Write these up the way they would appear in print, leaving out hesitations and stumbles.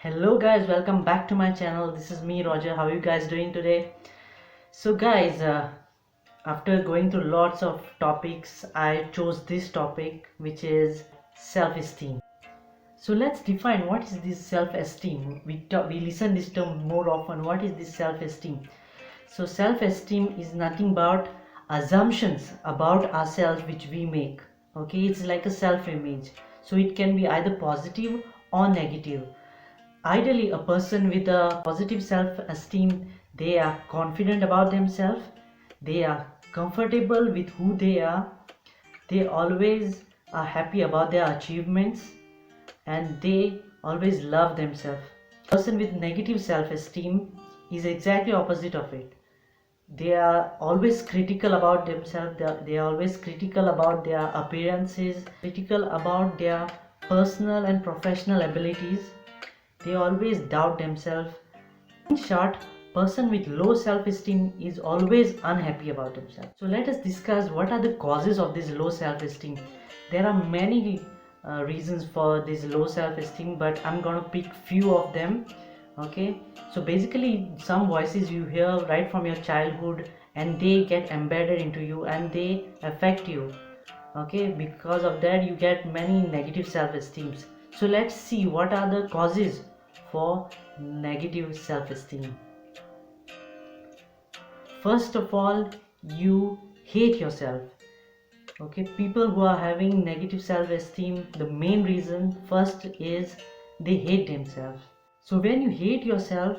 Hello guys, welcome back to my channel. This is me Roger. How are you guys doing today? So guys, after going through lots of topics, I chose this topic, which is self-esteem. So let's define what is this self-esteem. We listen this term more often. What is this self-esteem? So self-esteem is nothing but assumptions about ourselves which we make. Okay, it's like a self-image. So it can be either positive or negative. Ideally, a person with a positive self-esteem, they are confident about themselves, they are comfortable with who they are, they always are happy about their achievements, and they always love themselves. A person with negative self-esteem is exactly opposite of it. They are always critical about themselves, they are always critical about their appearances, critical about their personal and professional abilities. They always doubt themselves. In short, person with low self-esteem is always unhappy about themselves. So let us discuss what are the causes of this low self-esteem. There are many reasons for this low self-esteem, but I'm gonna pick few of them. Okay, so basically some voices you hear right from your childhood and they get embedded into you and they affect you. Okay, because of that you get many negative self-esteems. So let's see what are the causes for negative self-esteem. First of all, you hate yourself. Okay, people who are having negative self-esteem, the main reason first is they hate themselves. So when you hate yourself,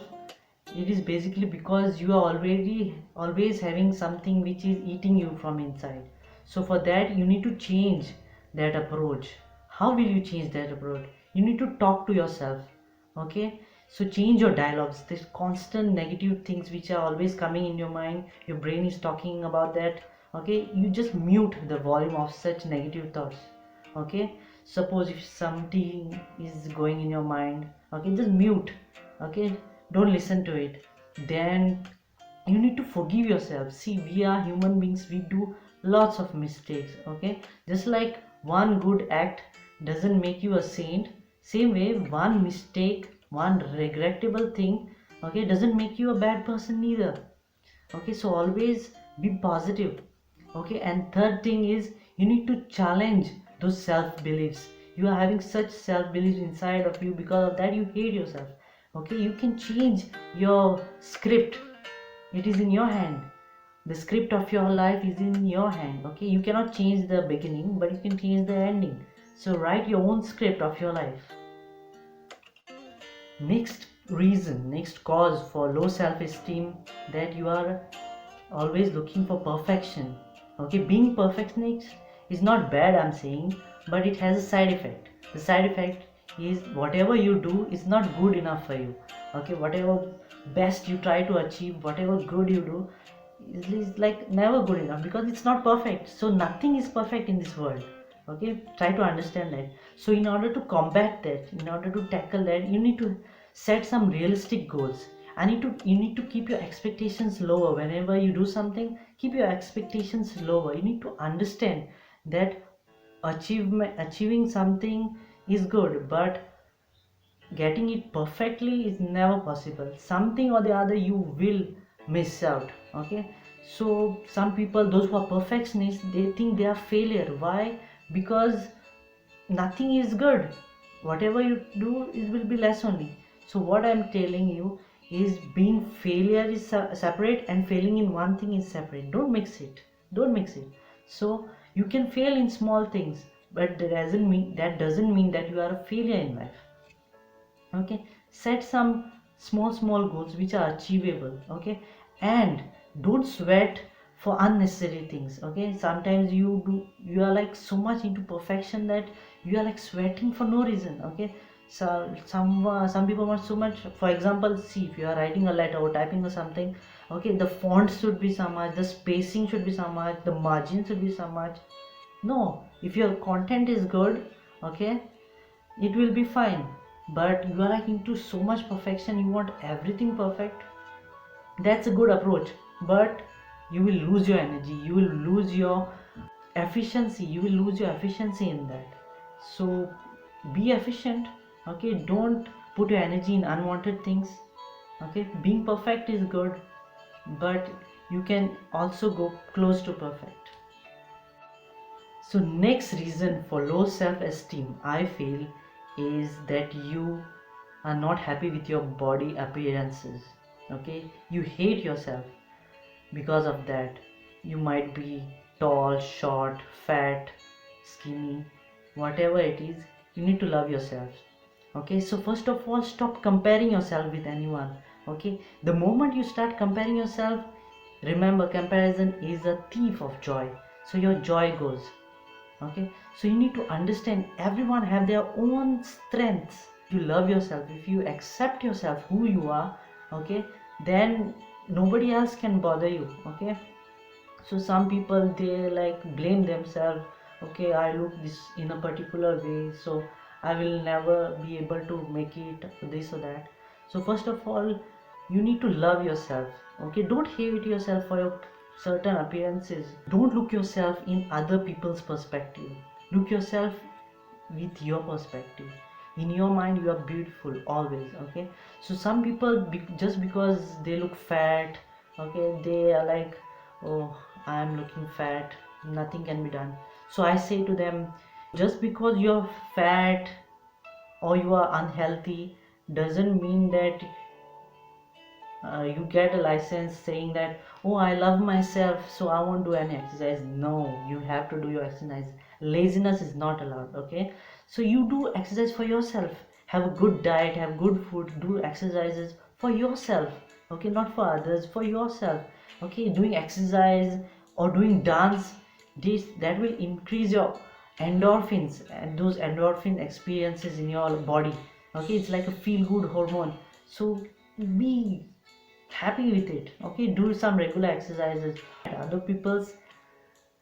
it is basically because you are already always having something which is eating you from inside. So for that you need to change that approach. How will you change that approach? You need to talk to yourself. Okay, so change your dialogues. There's constant negative things which are always coming in your mind, your brain is talking about that. Okay, you just mute the volume of such negative thoughts. Okay, suppose if something is going in your mind, okay, just mute. Okay, don't listen to it. Then you need to forgive yourself. See, we are human beings, we do lots of mistakes. Okay, just like one good act doesn't make you a saint, same way one mistake, one regrettable thing, okay, doesn't make you a bad person neither. Okay, so always be positive. Okay, and third thing is you need to challenge those self beliefs. You are having such self beliefs inside of you, because of that you hate yourself. Okay, you can change your script. It is in your hand. The script of your life is in your hand. Okay, you cannot change the beginning, but you can change the ending. So write your own script of your life. Next reason, next cause for low self-esteem, that you are always looking for perfection. Okay, being perfectionist is not bad, I'm saying, but it has a side effect. The side effect is whatever you do is not good enough for you. Okay, whatever best you try to achieve, whatever good you do is like never good enough, because it's not perfect. So nothing is perfect in this world. Okay, try to understand that. So in order to combat that, in order to tackle that, you need to set some realistic goals. You need to keep your expectations lower. Whenever you do something, keep your expectations lower. You need to understand that achieving something is good, but getting it perfectly is never possible. Something or the other you will miss out. Okay, so some people, those who are perfectionists, they think they are failure. Why? Because nothing is good. Whatever you do, it will be less only. So what I'm telling you is, being failure is separate and failing in one thing is separate. Don't mix it. Don't mix it. So you can fail in small things, but that doesn't mean that you are a failure in life. Okay, set some small goals which are achievable. Okay, and don't sweat for unnecessary things. Okay, sometimes you are like so much into perfection that you are like sweating for no reason. Okay, so some people want so much. For example, see, if you are writing a letter or typing or something, okay, the font should be so much, the spacing should be so much, the margin should be so much. No, if your content is good, okay, it will be fine. But you are like into so much perfection, you want everything perfect. That's a good approach, but you will lose your energy, you will lose your efficiency, in that. So be efficient. Okay, don't put your energy in unwanted things. Okay, being perfect is good, but you can also go close to perfect. So next reason for low self-esteem, I feel, is that you are not happy with your body appearances. Okay, you hate yourself because of that. You might be tall, short, fat, skinny, whatever it is, you need to love yourself. Okay, so first of all, stop comparing yourself with anyone. Okay, the moment you start comparing yourself, remember, comparison is a thief of joy, so your joy goes. Okay, so you need to understand everyone have their own strengths. If you love yourself, if you accept yourself who you are, okay, then nobody else can bother you. Okay, so some people, they like blame themselves. Okay, I look this in a particular way, so I will never be able to make it, this or that. So first of all, you need to love yourself. Okay, don't hate yourself for your certain appearances. Don't look yourself in other people's perspective. Look yourself with your perspective. In your mind, you are beautiful always. Okay, so some people, just because they look fat, okay, they are like, oh, I am looking fat, nothing can be done. So I say to them, just because you're fat or you are unhealthy doesn't mean that you get a license saying that, oh, I love myself, so I won't do any exercise. No, you have to do your exercise. Laziness is not allowed. Okay, so you do exercise for yourself. Have a good diet, have good food, do exercises for yourself. Okay, not for others, for yourself. Okay, doing exercise or doing dance, this that will increase your endorphins, and those endorphin experiences in your body. Okay, it's like a feel good hormone. So be happy with it. Okay, do some regular exercises. Other people's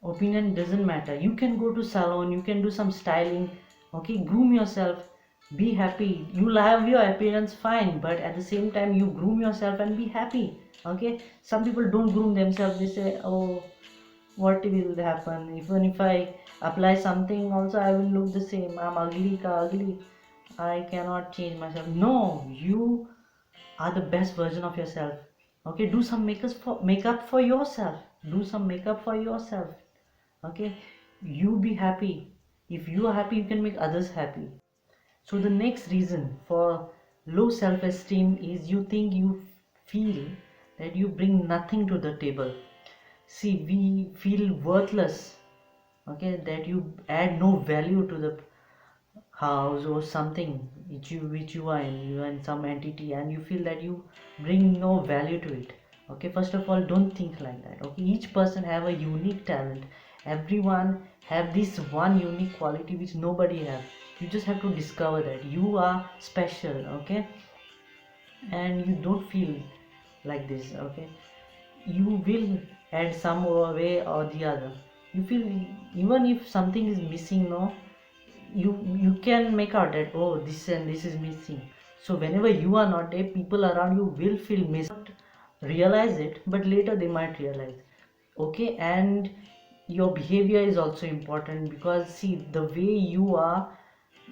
opinion doesn't matter. You can go to salon, you can do some styling. Okay, groom yourself, be happy. You'll have your appearance fine, but at the same time you groom yourself and be happy. Okay, some people don't groom themselves. They say, oh, what will happen, even if I apply something also I will look the same, I'm ugly ka ugly, I cannot change myself. No, you are the best version of yourself. Okay, do some makeup for yourself. Do some makeup for yourself. Okay, you be happy. If you are happy, you can make others happy. So the next reason for low self-esteem is you think, you feel that you bring nothing to the table. See, we feel worthless. Okay, that you add no value to the house or something which you are in. You are in some entity and you feel that you bring no value to it. Okay, first of all, don't think like that. Okay, each person have a unique talent. Everyone have this one unique quality which nobody have. You just have to discover that you are special. Okay, and you don't feel like this. Okay, you will add some way or the other. You feel, even if something is missing, no, you can make out that, oh, this and this is missing. So whenever you are not there, people around you will feel miss, realize it, but later they might realize. Okay, and your behavior is also important, because see, the way you are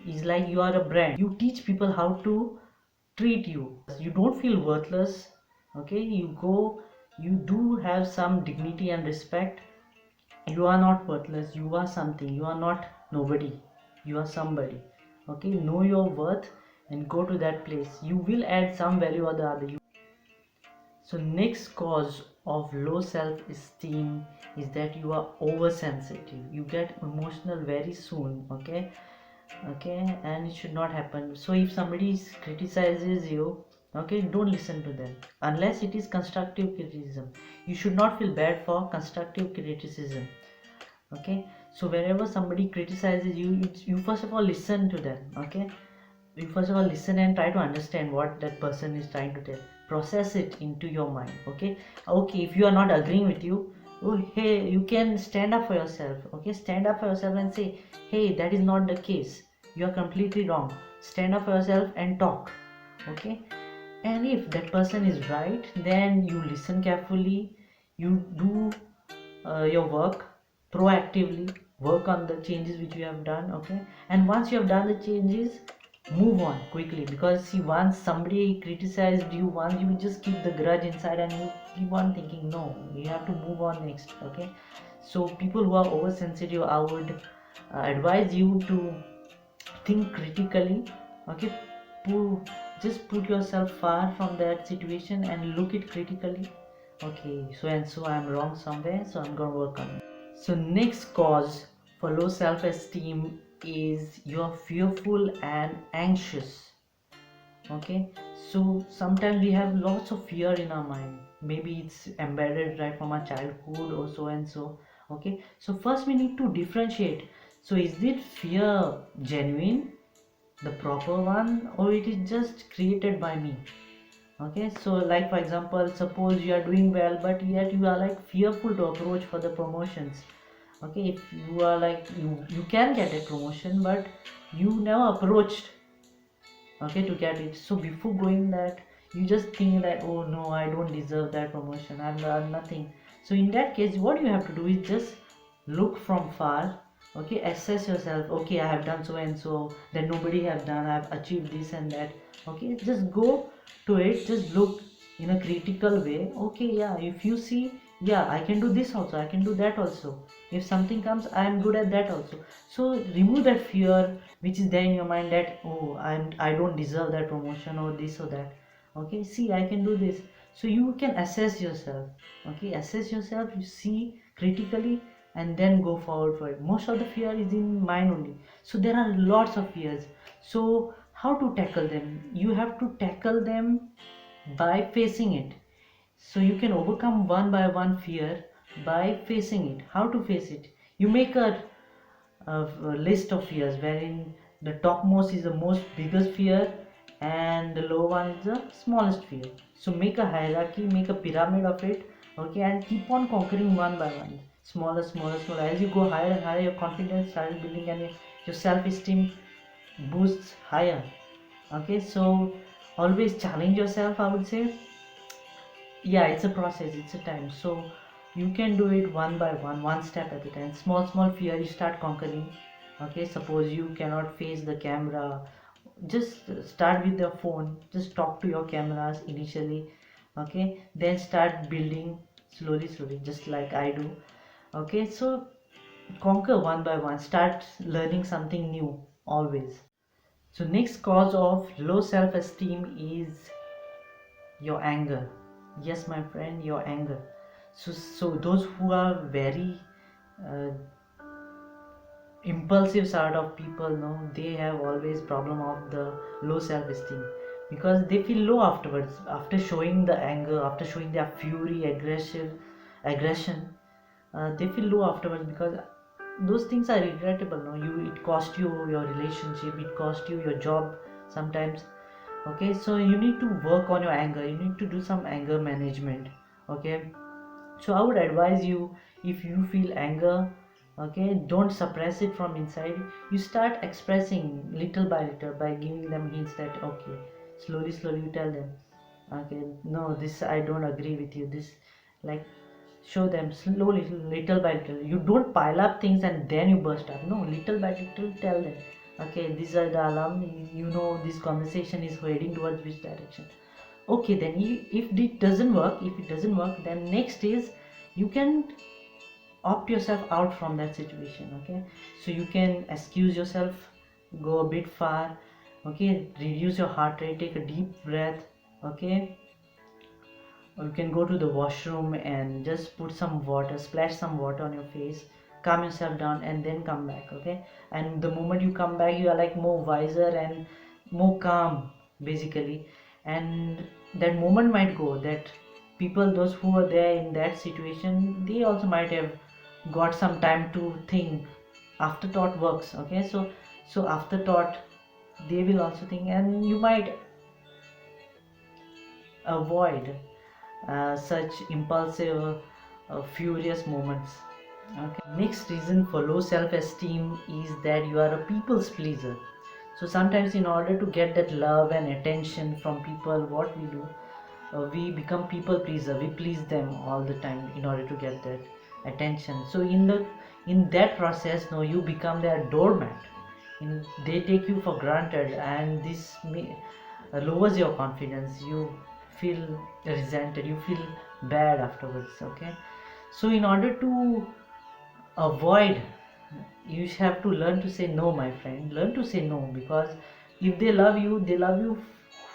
is like you are a brand. You teach people how to treat you. You don't feel worthless. Okay, you do have some dignity and respect. You are not worthless, you are something. You are not nobody, you are somebody. Okay, know your worth and go to that place. You will add some value or the other. So next cause of low self-esteem is that you are oversensitive. You get emotional very soon. Okay, okay, and it should not happen. So if somebody criticizes you, okay, don't listen to them unless it is constructive criticism. You should not feel bad for constructive criticism. Okay, so whenever somebody criticizes you, you first of all listen to them. Okay, you first of all listen and try to understand what that person is trying to tell. Process it into your mind. Okay, okay, if you are not agreeing with you, oh, hey, you can stand up for yourself. Okay, stand up for yourself and say, hey, that is not the case, you are completely wrong. Stand up for yourself and talk. Okay, and if that person is right, then you listen carefully. You do your work proactively. Work on the changes which you have done. Okay, and once you have done the changes, move on quickly, because see, once somebody criticized you once, you just keep the grudge inside and you keep on thinking, no, you have to move on next. Okay, so people who are oversensitive, I would advise you to think critically. Okay, just put yourself far from that situation and look it critically. Okay, so and so I'm wrong somewhere, so I'm gonna work on it. So next cause for low self-esteem is you're fearful and anxious. Okay, so sometimes we have lots of fear in our mind. Maybe it's embedded right from our childhood or so and so. Okay, so first we need to differentiate. So is it fear genuine, the proper one, or it is just created by me? Okay, so like for example, suppose you are doing well but yet you are like fearful to approach for the promotions. Okay, if you are like you can get a promotion but you never approached, okay, to get it. So before going that, you just think that, oh no, I don't deserve that promotion, I'm nothing. So in that case, what you have to do is just look from far. Okay, assess yourself. Okay, I have done so and so that nobody have done, I've achieved this and that. Okay, just go to it, just look in a critical way. Okay, yeah, if you see, yeah, I can do this also, I can do that also. If something comes, I am good at that also. So remove that fear which is there in your mind, that, oh, I don't deserve that promotion or this or that. Okay, see, I can do this. So you can assess yourself. Okay, assess yourself, you see critically, and then go forward for it. Most of the fear is in mind only. So there are lots of fears. So how to tackle them? You have to tackle them by facing it. So you can overcome one by one fear by facing it. How to face it? You make a list of fears wherein the topmost is the most biggest fear and the low one is the smallest fear. So make a hierarchy, make a pyramid of it. Okay, and keep on conquering one by one, smaller, smaller, smaller. As you go higher and higher, your confidence starts building and your self-esteem boosts higher. Okay, so always challenge yourself, I would say. Yeah, it's a process, it's a time. So you can do it one by one step at a time. Small small fear you start conquering. Okay, suppose you cannot face the camera, just start with the phone, just talk to your cameras initially. Okay, then start building slowly slowly, just like I do. Okay, so conquer one by one, start learning something new always. So next cause of low self-esteem is your anger. Yes, my friend, your anger. So those who are very uh, impulsive sort of people, no, they have always problem of the low self-esteem, because they feel low afterwards, after showing the anger, after showing their fury, aggression. They feel low afterwards because those things are regrettable, no, it cost you your relationship, it cost you your job sometimes. Okay, so you need to work on your anger, you need to do some anger management. Okay, so I would advise you, if you feel anger, okay, don't suppress it from inside. You start expressing little by little by giving them hints that, okay, slowly slowly you tell them, okay, no, this I don't agree with you, this, like, show them slowly, little by little. You don't pile up things and then you burst up, no, little by little tell them, okay, these are the alarm, you know, this conversation is heading towards which direction. Okay, then if it doesn't work, then next is you can opt yourself out from that situation. Okay, so you can excuse yourself, go a bit far. Okay, reduce your heart rate, take a deep breath. Okay, or you can go to the washroom and just put some water, splash some water on your face, calm yourself down, and then come back. Okay, and the moment you come back, you are like more wiser and more calm, basically. And that moment might go, that people, those who are there in that situation, they also might have got some time to think. Afterthought works. Okay, so afterthought, they will also think, and you might avoid such impulsive, furious moments. Okay. Next reason for low self-esteem is that you are a people's pleaser. So sometimes, in order to get that love and attention from people, what we do, we become people pleaser. We please them all the time in order to get that attention. So in that process, no, you become their doormat. they take you for granted, and this lowers your confidence. You feel resented, you feel bad afterwards. Okay, so in order to avoid, you have to learn to say no, my friend. Learn to say no, because if they love you, they love you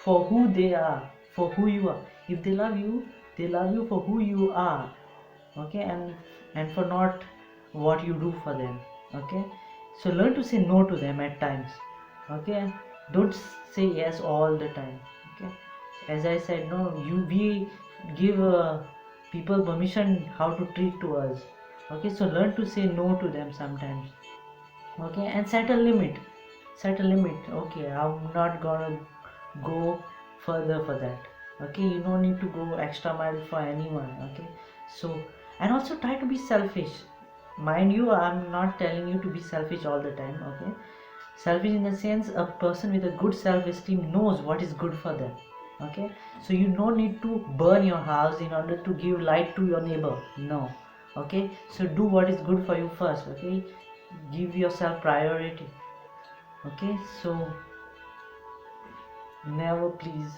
for who they are, for who you are. If they love you, they love you for who you are. Okay, and for not what you do for them. Okay, so learn to say no to them at times. Okay, don't say yes all the time. Okay, as I said, no, we give people permission how to treat to us. Okay, so learn to say no to them sometimes. Okay, and set a limit. Okay, I'm not gonna go further for that. Okay, you don't need to go extra mile for anyone. Okay, so, and also try to be selfish. Mind you, I'm not telling you to be selfish all the time. Okay, selfish in the sense, a person with a good self-esteem knows what is good for them. Okay, so you don't need to burn your house in order to give light to your neighbor. No. Okay, so do what is good for you first. Okay, give yourself priority. Okay, so never, please.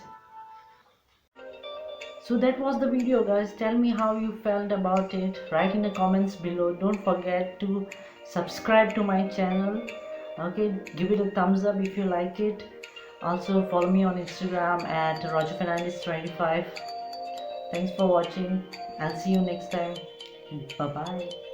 So that was the video, guys. Tell me how you felt about it. Write in the comments below. Don't forget to subscribe to my channel. Okay, give it a thumbs up if you like it. Also follow me on Instagram at Fernandes 25. Thanks for watching. I'll see you next time. Bye bye.